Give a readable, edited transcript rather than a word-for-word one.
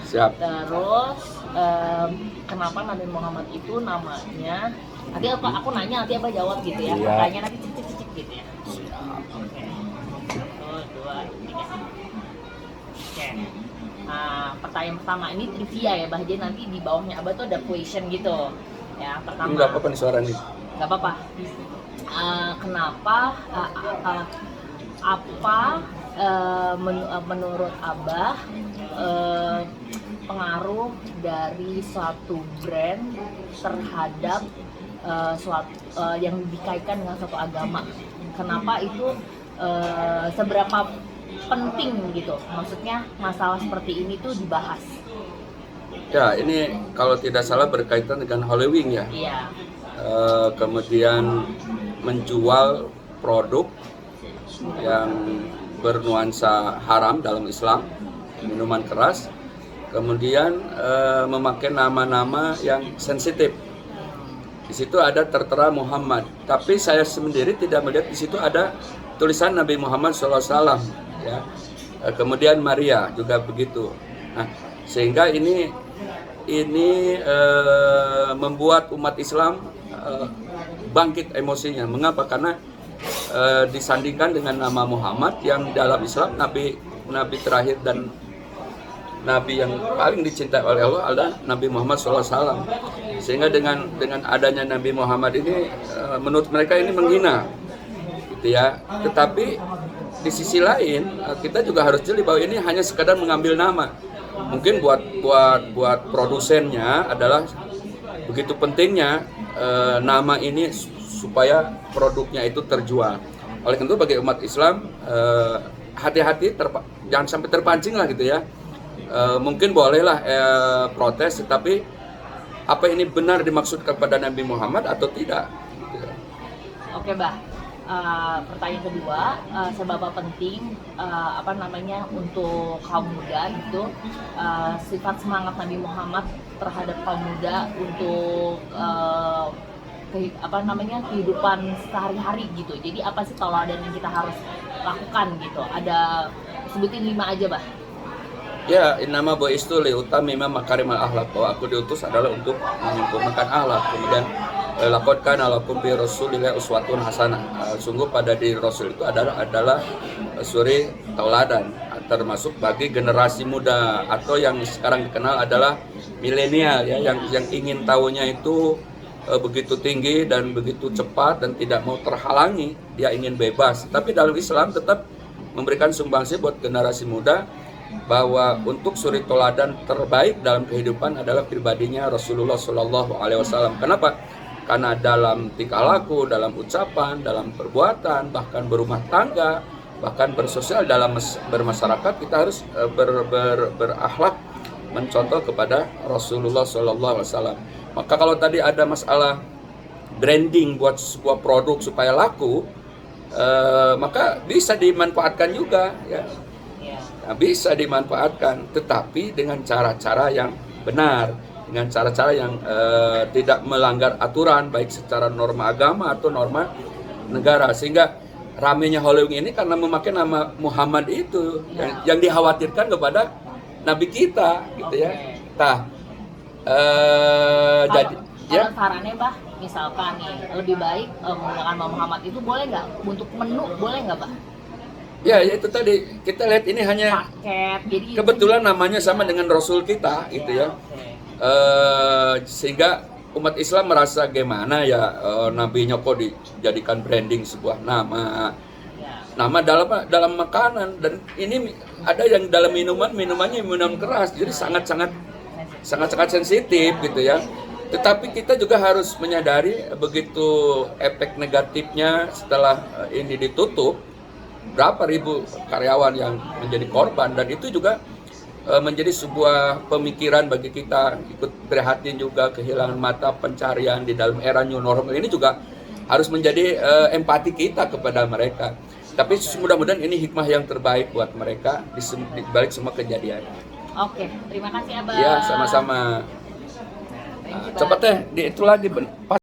Siap. Terus kenapa Nabi Muhammad itu namanya? Nanti aku nanya, nanti Abah jawab gitu ya. Iya. Tanya nanti cicik-cicik gitu ya. Oke. 1, 2, 3. Oke. Nah, pertanyaan pertama ini trivia ya, Bah. Jadi nanti di bawahnya Abah tuh ada question gitu. Ya, pertama. Enggak apa-apa nih suara nih. Nggak apa-apa. Kenapa menurut Abah pengaruh dari suatu brand terhadap yang dikaitkan dengan suatu agama? Kenapa itu seberapa penting gitu? Maksudnya masalah seperti ini tuh dibahas. Ya, ini kalau tidak salah berkaitan dengan Halloween ya. Iya. Kemudian menjual produk yang bernuansa haram dalam Islam, minuman keras, kemudian memakai nama-nama yang sensitif. Di situ ada tertera Muhammad, tapi saya sendiri tidak melihat di situ ada tulisan Nabi Muhammad SAW, ya. Kemudian Maria juga begitu. Nah, sehingga ini membuat umat Islam bangkit emosinya. Mengapa? Karena disandingkan dengan nama Muhammad yang dalam Islam nabi terakhir dan nabi yang paling dicintai oleh Allah adalah Nabi Muhammad SAW. Sehingga dengan adanya Nabi Muhammad ini menurut mereka ini menghina, gitu ya. Tetapi di sisi lain kita juga harus jeli bahwa ini hanya sekadar mengambil nama. Mungkin buat produsennya adalah begitu pentingnya nama ini supaya produknya itu terjual. Oleh karena itu bagi umat Islam hati-hati, jangan sampai terpancing lah gitu ya. Mungkin bolehlah protes, tetapi apa ini benar dimaksud kepada Nabi Muhammad atau tidak? Oke, Bah. Pertanyaan kedua, seberapa penting untuk kaum muda itu sifat semangat Nabi Muhammad terhadap kaum muda untuk kehidupan sehari-hari gitu. Jadi apa sih teladan yang kita harus lakukan gitu? Ada, sebutin 5 aja, Bah. Ya, innama bu'istu liutammima makarimal akhlak, bahwa aku diutus adalah untuk menyempurnakan akhlak. Kemudian laqad kana lakum fi rasulillahi uswatun hasanah. Sungguh pada diri Rasul itu adalah suri tauladan, termasuk bagi generasi muda atau yang sekarang dikenal adalah milenial ya, yang ingin tahunya itu begitu tinggi dan begitu cepat dan tidak mau terhalangi, dia ingin bebas. Tapi dalam Islam tetap memberikan sumbangsi buat generasi muda bahwa untuk suri teladan terbaik dalam kehidupan adalah pribadinya Rasulullah Shallallahu Alaihi Wasallam. Kenapa? Karena dalam tingkah laku, dalam ucapan, dalam perbuatan, bahkan berumah tangga, bahkan bersosial dalam bermasyarakat, kita harus berakhlak mencontoh kepada Rasulullah Shallallahu Alaihi Wasallam. Maka kalau tadi ada masalah branding buat sebuah produk supaya laku, maka bisa dimanfaatkan juga ya. Nah, bisa dimanfaatkan, tetapi dengan cara-cara yang benar, dengan cara-cara yang tidak melanggar aturan, baik secara norma agama atau norma negara. Sehingga ramenya Halloween ini karena memakai nama Muhammad itu yang dikhawatirkan kepada Nabi kita, gitu ya. Nah, jadi ya. Sarannya, Bah, misalkan nih lebih baik menggunakan nama Muhammad itu boleh nggak untuk menu, boleh nggak, Bah? Ya, itu tadi kita lihat ini hanya paket, jadi kebetulan namanya sama dengan Rasul kita, gitu ya. Sehingga umat Islam merasa gimana ya, nabinya kok dijadikan branding sebuah nama dalam makanan, dan ini ada yang dalam minumannya minuman keras, jadi sangat sensitif gitu ya. Tetapi kita juga harus menyadari begitu efek negatifnya setelah ini ditutup, berapa ribu karyawan yang menjadi korban, dan itu juga menjadi sebuah pemikiran bagi kita, ikut prihatin juga kehilangan mata pencarian di dalam era new normal ini, juga harus menjadi empati kita kepada mereka. Tapi mudah-mudahan ini hikmah yang terbaik buat mereka di balik semua kejadian. Oke, terima kasih Abah. Ya, sama-sama. Cepat deh, itu lagi